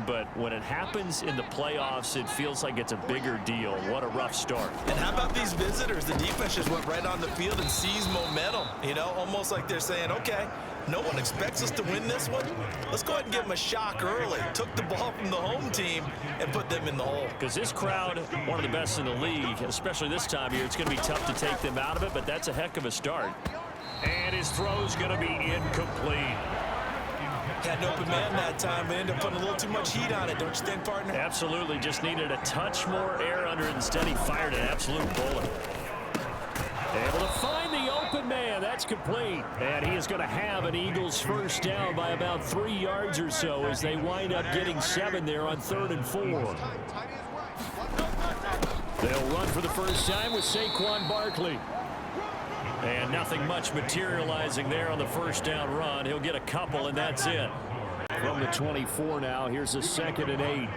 but when it happens in the playoffs, it feels like it's a bigger deal. What a rough start. And how about these visitors? The defense just went right on the field and seized momentum. You know, almost like they're saying, okay, no one expects us to win this one. Let's go ahead and give them a shock early. Took the ball from the home team and put them in the hole. Because this crowd, one of the best in the league, especially this time of year, it's going to be tough to take them out of it, but that's a heck of a start. And his throw's going to be incomplete. Had an open man that time, but ended up putting a little too much heat on it, don't you think, partner? Absolutely. Just needed a touch more air under it. Instead, he fired an absolute bullet. Able to find the open man. That's complete. And he is going to have an Eagles first down by about 3 yards or so as they wind up getting 7 there on 3rd and 4. They'll run for the first time with Saquon Barkley. And nothing much materializing there on the first down run. He'll get a couple, and that's it. From the 24 now, here's a 2nd and 8.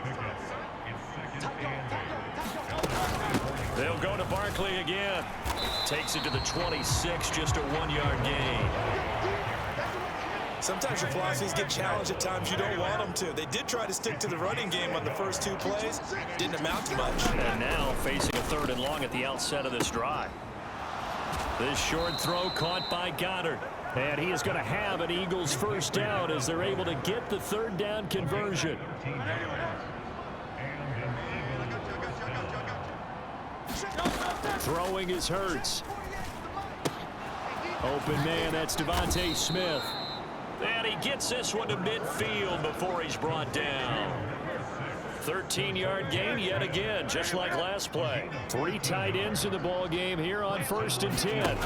They'll go to Barkley again. Takes it to the 26, just a 1-yard gain. Sometimes your philosophies get challenged at times you don't want them to. They did try to stick to the running game on the first 2 plays. Didn't amount to much. And now facing a 3rd and long at the outset of this drive. This short throw caught by Goddard. And he is going to have an Eagles first down as they're able to get the 3rd down conversion. Throwing is Hurts. Open man, that's Devontae Smith. And he gets this one to midfield before he's brought down. 13-yard gain yet again, just like last play. 3 tight ends in the ball game here on 1st and 10.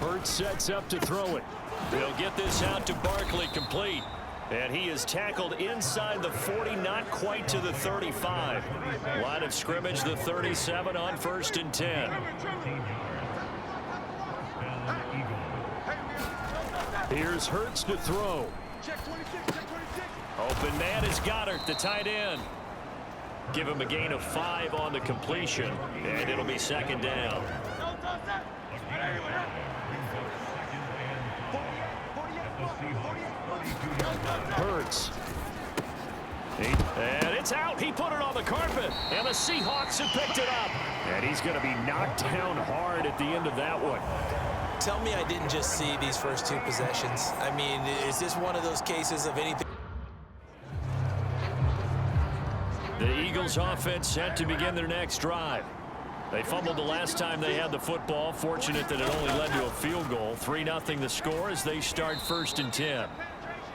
Hurts sets up to throw it. They'll get this out to Barkley, complete. And he is tackled inside the 40, not quite to the 35. Line of scrimmage, the 37 on 1st and 10. Here's Hurts to throw. Open man is Goddard, the tight end. Give him a gain of 5 on the completion, and it'll be 2nd down. Hurts. And it's out. He put it on the carpet, and the Seahawks have picked it up. And he's going to be knocked down hard at the end of that one. Tell me I didn't just see these first 2 possessions. I mean, is this one of those cases of anything? The Eagles offense set to begin their next drive. They fumbled the last time they had the football. Fortunate that it only led to a field goal. 3-0 the score as they start 1st and 10.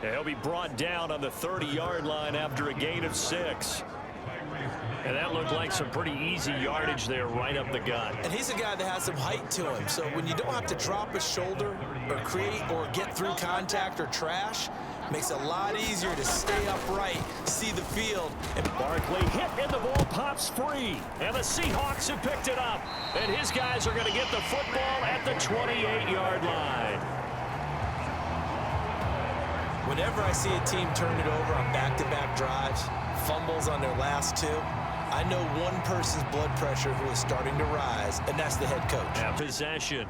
He'll be brought down on the 30-yard line after a gain of 6. And that looked like some pretty easy yardage there right up the gut. And he's a guy that has some height to him. So when you don't have to drop a shoulder or create or get through contact or trash, makes it a lot easier to stay upright, see the field. And Barkley hit and the ball pops free. And the Seahawks have picked it up. And his guys are going to get the football at the 28-yard line. Whenever I see a team turn it over on back-to-back drives, fumbles on their last 2, I know one person's blood pressure who is starting to rise, and that's the head coach. Now possession.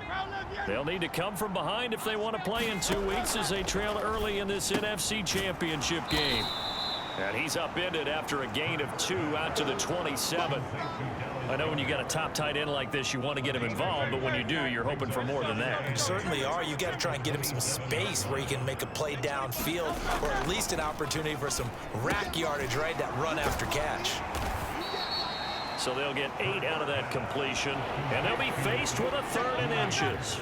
They'll need to come from behind if they want to play in 2 weeks as they trail early in this NFC Championship game. And he's upended after a gain of 2 out to the 27. I know when you got a top tight end like this, you want to get him involved, but when you do, you're hoping for more than that. You certainly are. You got to try and get him some space where he can make a play downfield, or at least an opportunity for some rack yardage, right? That run after catch. So they'll get 8 out of that completion, and they'll be faced with a 3rd and inches.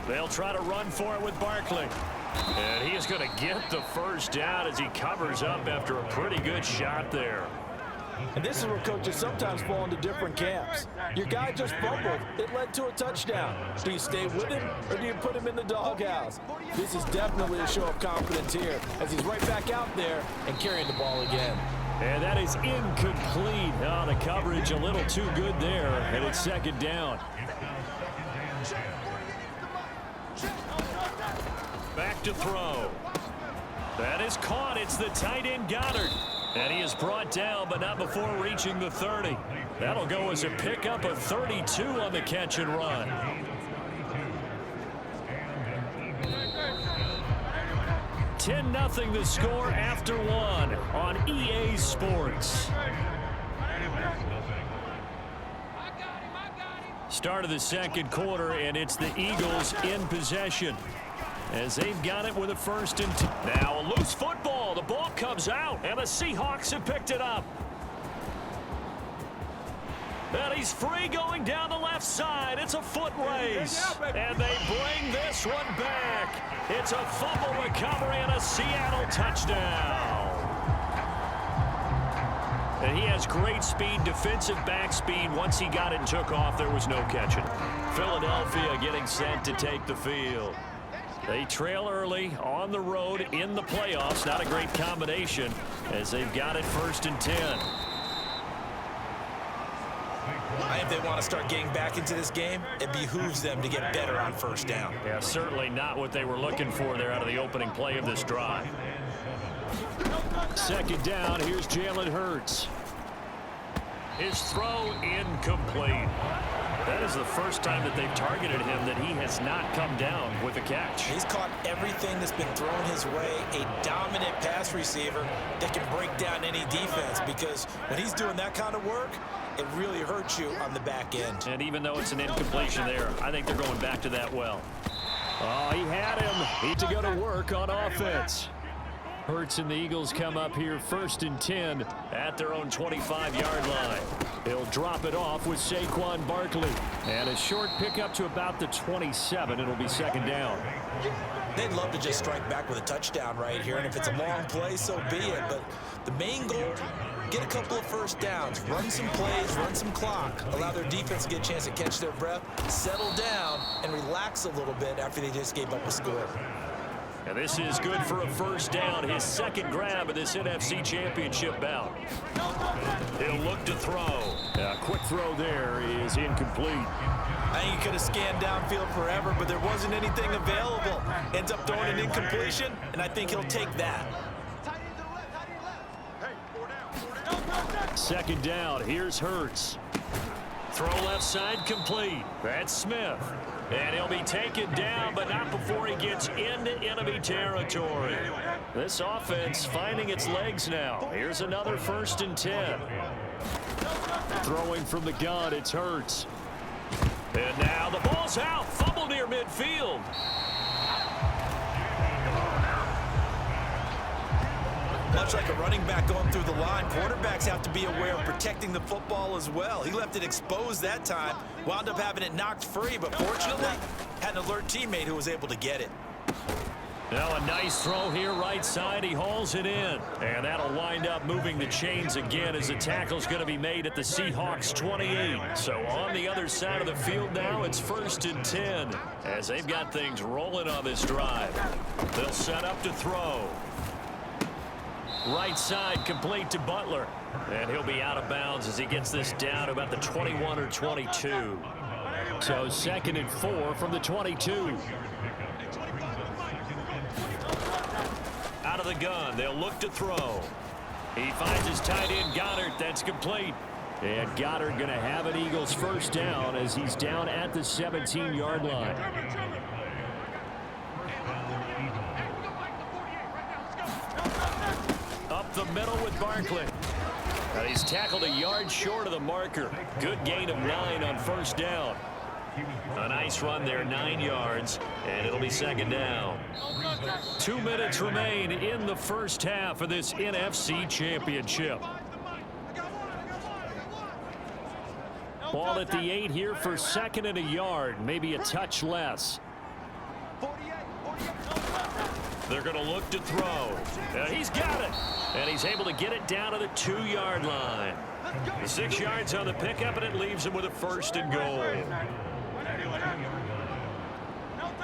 They'll try to run for it with Barkley. And he is going to get the first down as he covers up after a pretty good shot there. And this is where coaches sometimes fall into different camps. Your guy just fumbled. It led to a touchdown. Do you stay with him or do you put him in the doghouse? This is definitely a show of confidence here as he's right back out there and carrying the ball again. And that is incomplete. Oh, the coverage a little too good there, and it's 2nd down. Back to throw. That is caught. It's the tight end Goddard. And he is brought down, but not before reaching the 30. That'll go as a pickup of 32 on the catch and run. 10-0 the score after one on EA Sports. Start of the second quarter, and it's the Eagles in possession as they've got it with a 1st and 10. Now a loose football. The ball comes out, and the Seahawks have picked it up. And he's free going down the left side. It's a foot race. And they bring this one back. It's a fumble recovery and a Seattle touchdown. And he has great speed, defensive back speed. Once he got it and took off, there was no catching. Philadelphia getting set to take the field. They trail early on the road in the playoffs. Not a great combination as they've got it 1st and 10. If they want to start getting back into this game, it behooves them to get better on 1st down. Yeah, certainly not what they were looking for there out of the opening play of this drive. 2nd down, here's Jalen Hurts. His throw incomplete. That is the first time that they've targeted him that he has not come down with a catch. He's caught everything that's been thrown his way. A dominant pass receiver that can break down any defense, because when he's doing that kind of work, it really hurts you on the back end. And even though it's an incompletion there, I think they're going back to that well. Oh, he had him. Need to go to work on offense. Hurts and the Eagles come up here 1st and 10 at their own 25-yard line. He'll drop it off with Saquon Barkley. And a short pickup to about the 27. It'll be 2nd down. They'd love to just strike back with a touchdown right here, and if it's a long play, so be it. But the main goal, get a couple of 1st downs, run some plays, run some clock, allow their defense to get a chance to catch their breath, settle down, and relax a little bit after they just gave up a score. And this is good for a 1st down, his 2nd grab of this NFC Championship bout. He'll look to throw. A quick throw there is incomplete. I think he could have scanned downfield forever, but there wasn't anything available. Ends up throwing an incompletion, and I think he'll take that. 2nd down, here's Hurts. Throw left side complete. That's Smith. And he'll be taken down, but not before he gets into enemy territory. This offense finding its legs now. Here's another 1st and 10. Throwing from the gun, it's Hurts. And now the ball's out. Fumble near midfield. Much like a running back going through the line, quarterbacks have to be aware of protecting the football as well. He left it exposed that time, wound up having it knocked free, but fortunately had an alert teammate who was able to get it. Now a nice throw here right side. He hauls it in. And that'll wind up moving the chains again as the tackle's going to be made at the Seahawks 28. So on the other side of the field now, it's 1st and 10 as they've got things rolling on this drive. They'll set up to throw. Right side complete to Butler. And he'll be out of bounds as he gets this down to about the 21 or 22. So 2nd and 4 from the 22. Out of the gun, they'll look to throw. He finds his tight end Goddard. That's complete. And Goddard going to have an Eagles 1st down as he's down at the 17-yard line. Up the middle with Barkley. And he's tackled a yard short of the marker. Good gain of 9 on 1st down. A nice run there, 9 yards, and it'll be 2nd down. 2 minutes remain in the 1st half of this NFC Championship. Ball at the 8 here for 2nd and a yard, maybe a touch less. They're going to look to throw. He's got it. And he's able to get it down to the 2-yard line. 6 yards on the pickup, and it leaves him with a 1st and goal.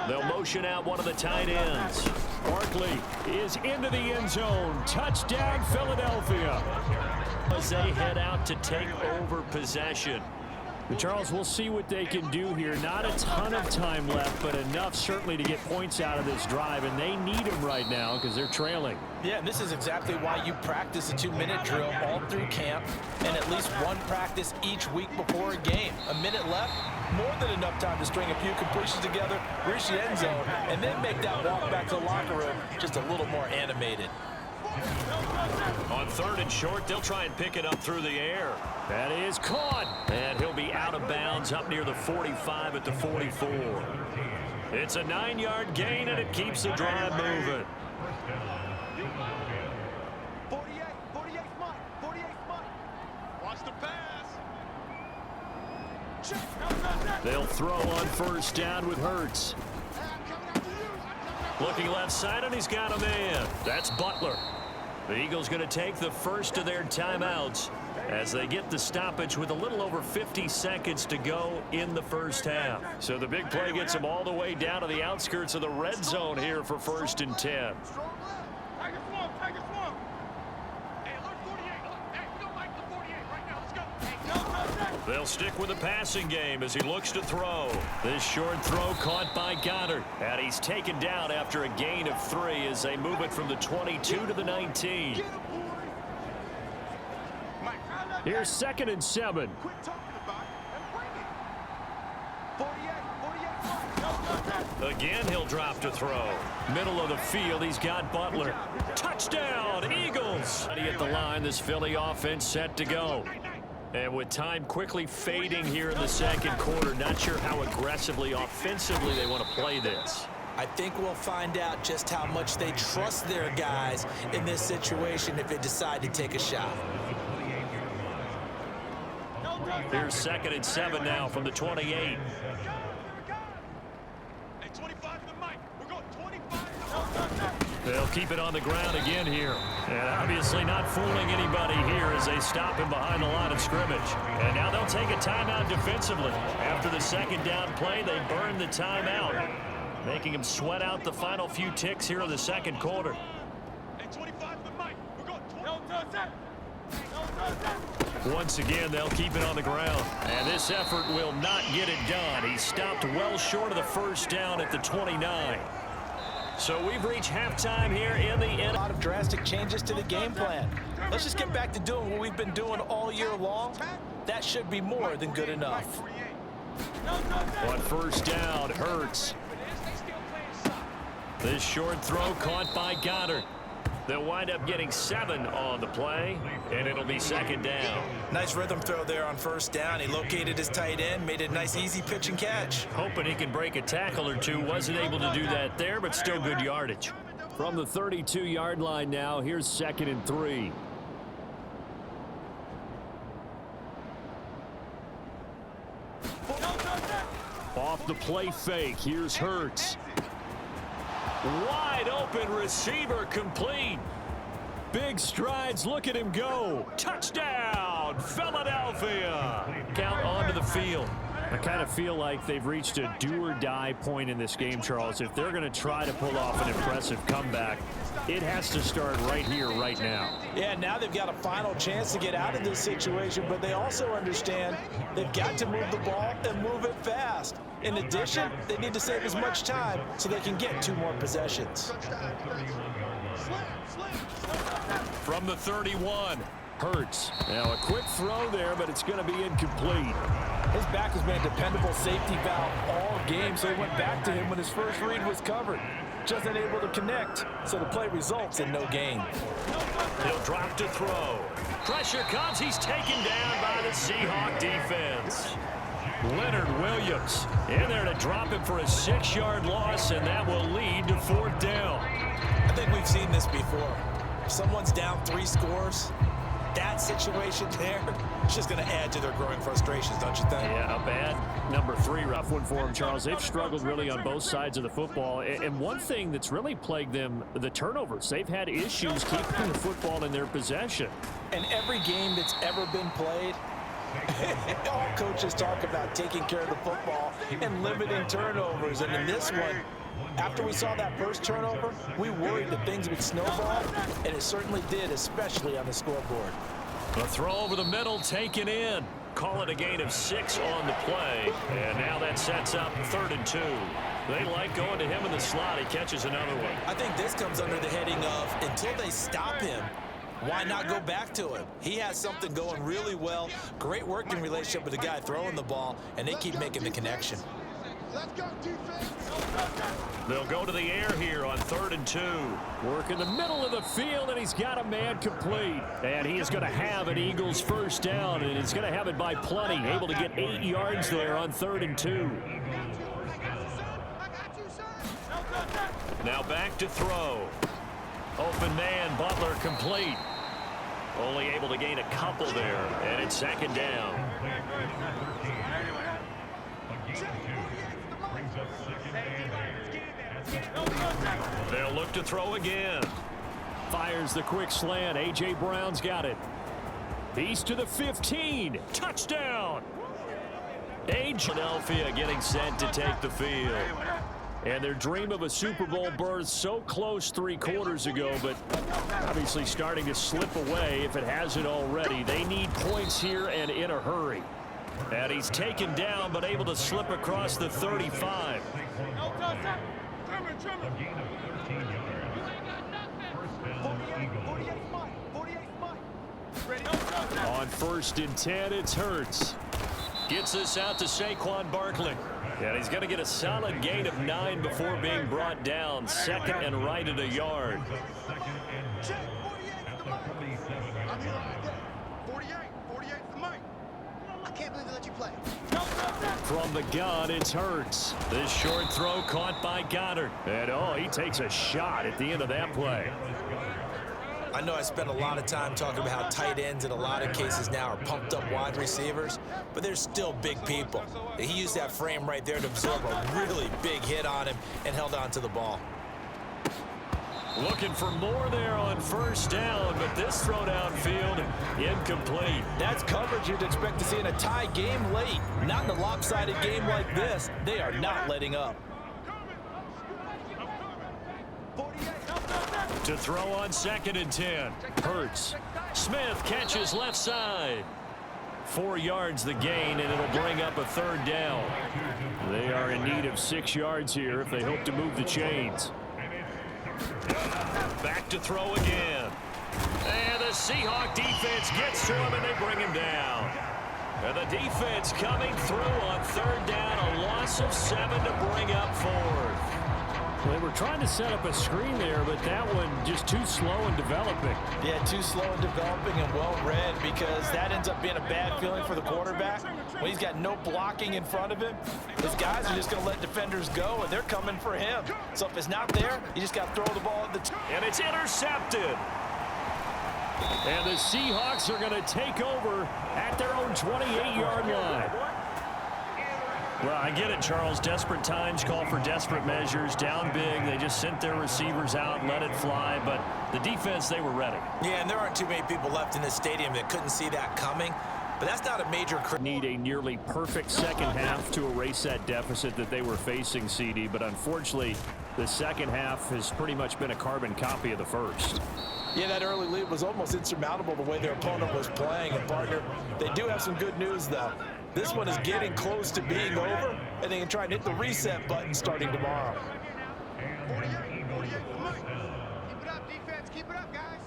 They'll motion out one of the tight ends. Barkley is into the end zone. Touchdown, Philadelphia. As they head out to take over possession. But Charles, we'll see what they can do here. Not a ton of time left, but enough certainly to get points out of this drive, and they need them right now because they're trailing. Yeah, and this is exactly why you practice a 2-minute drill all through camp and at least one practice each week before a game. A minute left, More than enough time to string a few completions together, reach the end zone, and then make that walk back to the locker room just a little more animated. On 3rd and short, they'll try and pick it up through the air. That is caught. And he'll be out of bounds up near the 45 at the 44. It's a 9-yard gain, and it keeps the drive moving. 48 Mike. Watch the pass. They'll throw on 1st down with Hurts. Looking left side, and he's got a man. That's Butler. The Eagles going to take the first of their timeouts as they get the stoppage with a little over 50 seconds to go in the first half. So the big play gets them all the way down to the outskirts of the red zone here for 1st and 10. They'll stick with the passing game as he looks to throw. This short throw caught by Goddard. And he's taken down after a gain of 3 as they move it from the 22 to the 19. Here's 2nd and 7. Again, he'll drop to throw. Middle of the field, he's got Butler. Touchdown, Eagles! At the line, this Philly offense set to go. And with time quickly fading here in the 2nd quarter, not sure how aggressively, offensively they want to play this. I think we'll find out just how much they trust their guys in this situation if they decide to take a shot. Here's 2nd and 7 now from the 28. They'll keep it on the ground again here. And obviously not fooling anybody here as they stop him behind the line of scrimmage. And now they'll take a timeout defensively. After the 2nd down play, they burn the timeout, making him sweat out the final few ticks here in the 2nd quarter. Once again, they'll keep it on the ground. And this effort will not get it done. He stopped well short of the 1st down at the 29. So we've reached halftime here in the end. A lot of drastic changes to the game plan. Let's just get back to doing what we've been doing all year long. That should be more than good enough. On 1st down, Hurts. This short throw caught by Goddard. They'll wind up getting 7 on the play, and it'll be 2nd down. Nice rhythm throw there on 1st down. He located his tight end, made a nice easy pitch and catch. Hoping he can break a tackle or two. Wasn't able to do that there, but still good yardage. From the 32-yard line now, here's 2nd and 3. Off the play fake, here's Hurts. Wide open receiver complete. Big strides, look at him go. Touchdown, Philadelphia. Count onto the field. I kind of feel like they've reached a do-or-die point in this game, Charles. If they're going to try to pull off an impressive comeback, it has to start right here, right now. Yeah, now they've got a final chance to get out of this situation, but they also understand they've got to move the ball and move it fast. In addition, they need to save as much time so they can get 2 more possessions. From the 31, Hurts. Now a quick throw there, but it's going to be incomplete. His back has been a dependable safety valve all game, so he went back to him when his first read was covered. Just unable to connect, so the play results in no gain. He'll drop to throw. Pressure comes. He's taken down by the Seahawks defense. Leonard Williams in there to drop him for a 6-yard loss, and that will lead to 4th down. I think we've seen this before. If someone's down 3 scores, that situation there, it's just going to add to their growing frustrations, don't you think? Yeah, a bad number 3 rough one for them, Charles. They've struggled really on both sides of the football. And one thing that's really plagued them, the turnovers. They've had issues keeping the football in their possession. In every game that's ever been played, all coaches talk about taking care of the football and limiting turnovers. And in this one, after we saw that first turnover, we worried that things would snowball, and it certainly did, especially on the scoreboard. A throw over the middle taken in. Call it a gain of 6 on the play. And now that sets up 3rd and 2. They like going to him in the slot. He catches another one. I think this comes under the heading of, until they stop him, Why not go back to him? He has something going really well. Great working relationship with the guy throwing the ball, and they keep making the connection. Let's go, defense. They'll go to the air here on 3rd and 2. Work in the middle of the field, and he's got a man complete. And he is going to have an Eagles first down, and he's going to have it by plenty. Able to get 8 yards there on 3rd and 2. Now back to throw. Open man, Butler complete. Only able to gain a couple there, and it's 2nd down. They'll look to throw again. Fires the quick slant. A.J. Brown's got it. He's to the 15. Touchdown. Philadelphia getting set to take the field. And their dream of a Super Bowl berth so close 3 quarters ago, but obviously starting to slip away if it hasn't already. They need points here and in a hurry. And he's taken down but able to slip across the 35. On 1st and 10, it's Hurts. Gets this out to Saquon Barkley. And he's going to get a solid gain of 9 before being brought down. 2nd and right at a yard. 48's the mic. I can't believe they let you play. From the gun, it's Hurts. This short throw caught by Goddard. And, oh, he takes a shot at the end of that play. I know I spent a lot of time talking about how tight ends in a lot of cases now are pumped up wide receivers, but they're still big people. He used that frame right there to absorb a really big hit on him and held on to the ball. Looking for more there on 1st down, but this throw downfield incomplete. That's coverage you'd expect to see in a tie game late. Not in a lopsided game like this. They are not letting up. To throw on 2nd and 10. Hurts. Smith catches left side. 4 yards the gain, and it'll bring up a 3rd down. They are in need of 6 yards here if they hope to move the chains. Back to throw again. And the Seahawks defense gets to him, and they bring him down. And the defense coming through on 3rd down. A loss of 7 to bring up 4th. They were trying to set up a screen there, but that one just too slow in developing. Yeah, too slow in developing and well read, because that ends up being a bad feeling for the quarterback. When he's got no blocking in front of him, his guys are just going to let defenders go, and they're coming for him. So if it's not there, you just got to throw the ball at the and it's intercepted. And the Seahawks are going to take over at their own 28-yard line. Well, I get it, Charles. Desperate times call for desperate measures. Down big, they just sent their receivers out and let it fly. But the defense, they were ready. Yeah, and there aren't too many people left in this stadium that couldn't see that coming. But that's not a major... Need a nearly perfect second half to erase that deficit that they were facing, CD. But unfortunately, the second half has pretty much been a carbon copy of the first. Yeah, that early lead was almost insurmountable the way their opponent was playing. And, partner, they do have some good news, though. This one is getting close to being over, and they can try and hit the reset button starting tomorrow. 48's the mic. Keep it up, defense. Keep it up, guys.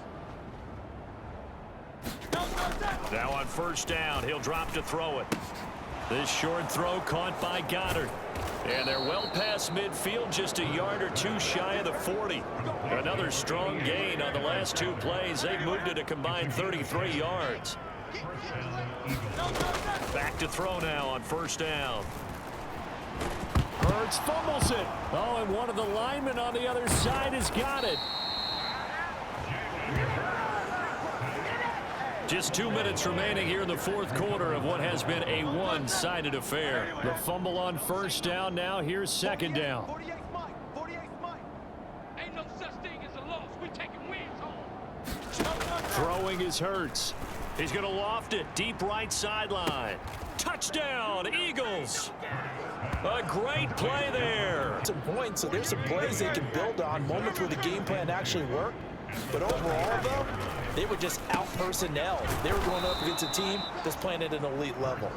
Now on 1st down, he'll drop to throw it. This short throw caught by Goddard. And they're well past midfield, just a yard or 2 shy of the 40. Another strong gain on the last 2 plays. They've moved it a combined 33 yards. Back to throw now on 1st down. Hurts fumbles it. Oh, and one of the linemen on the other side has got it. Just 2 minutes remaining here in the 4th quarter of what has been a one-sided affair. The fumble on 1st down. Now here's 2nd down. 48's mic. Ain't no such thing as a loss. We're taking wins home. Throwing is Hurts. He's going to loft it deep right sideline. Touchdown, Eagles. A great play there. Some points, so there's some plays they can build on, moments where the game plan actually worked. But overall, though, they were just out-personnel. They were going up against a team that's playing at an elite level.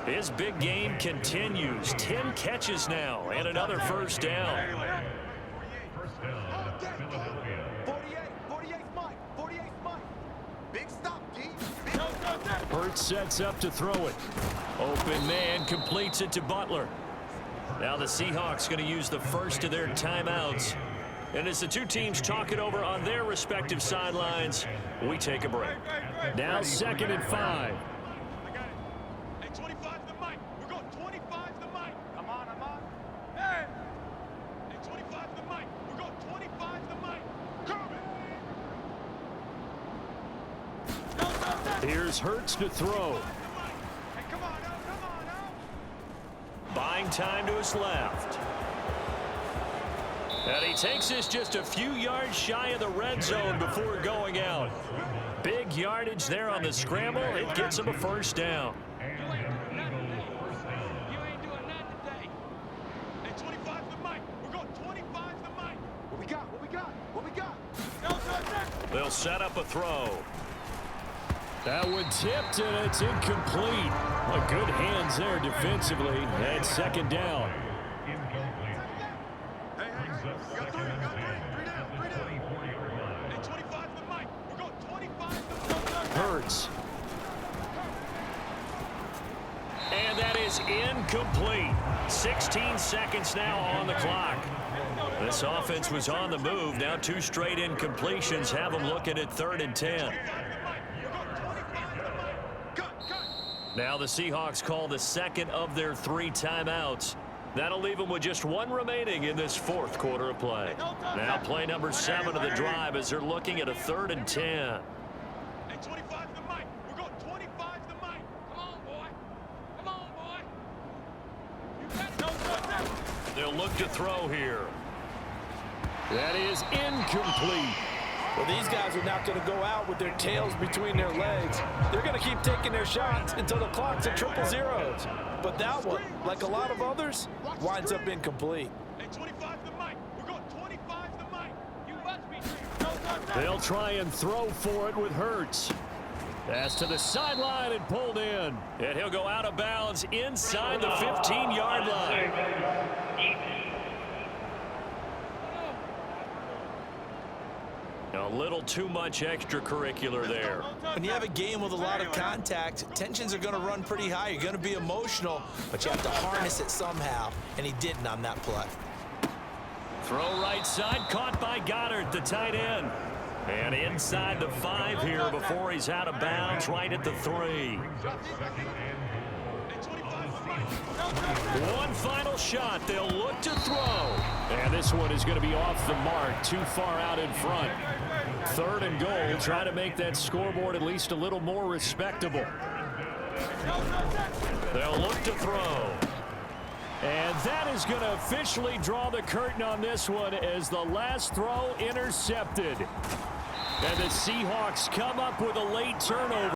His big game continues. 10 catches now and another 1st down. 48's mic. 48's mic. Hurts sets up to throw it. Open man completes it to Butler. Now the Seahawks going to use the first of their timeouts. And as the two teams talk it over on their respective sidelines, we take a break. Now 2nd and 5. I got it. Hey, 25 to the mic. We're going 25 to the mic. I'm on. Hey! Hey, 25 to the mic. We're going 25 to the mic. Come Here's Hurts to throw. Hey, come on now. Buying time to his left. And he takes this just a few yards shy of the red zone before going out. Big yardage there on the scramble. It gets him a first down. You ain't doing nothing today. Hey, 25 to the mic. We're going 25 to the mic. What we got? They'll set up a throw. That one tipped, and it's incomplete. Well, good hands there defensively. And 2nd down. Hurts. And that is incomplete. 16 seconds now on the clock. This offense was on the move. Now 2 straight incompletions have them looking at 3rd and 10. Now the Seahawks call the 2nd of their 3 timeouts. That'll leave them with just 1 remaining in this 4th quarter of play. Now play number 7 of the drive as they're looking at a 3rd and 10. Hey, 25 to the mic. We're going 25 to the mic. Come on, boy. You got it. They'll look to throw here. That is incomplete. Well, these guys are not going to go out with their tails between their legs. They're going to keep taking their shots until the clock's at 000. But that one, like a lot of others, winds up incomplete. Hey, 25 to the mic. We're going 25 to the mic. You must be. They'll try and throw for it with Hurts. Pass to the sideline and pulled in. And he'll go out of bounds inside the 15-yard line. A little too much extracurricular there. When you have a game with a lot of contact, tensions are going to run pretty high. You're going to be emotional, but you have to harness it somehow, and he didn't on that play. Throw right side, caught by Goddard, the tight end. And inside the 5 here before he's out of bounds, right at the 3. One final shot. They'll look to throw. And this one is going to be off the mark, too far out in front. 3rd and goal. Try to make that scoreboard at least a little more respectable. They'll look to throw. And that is going to officially draw the curtain on this one as the last throw intercepted. And the Seahawks come up with a late turnover.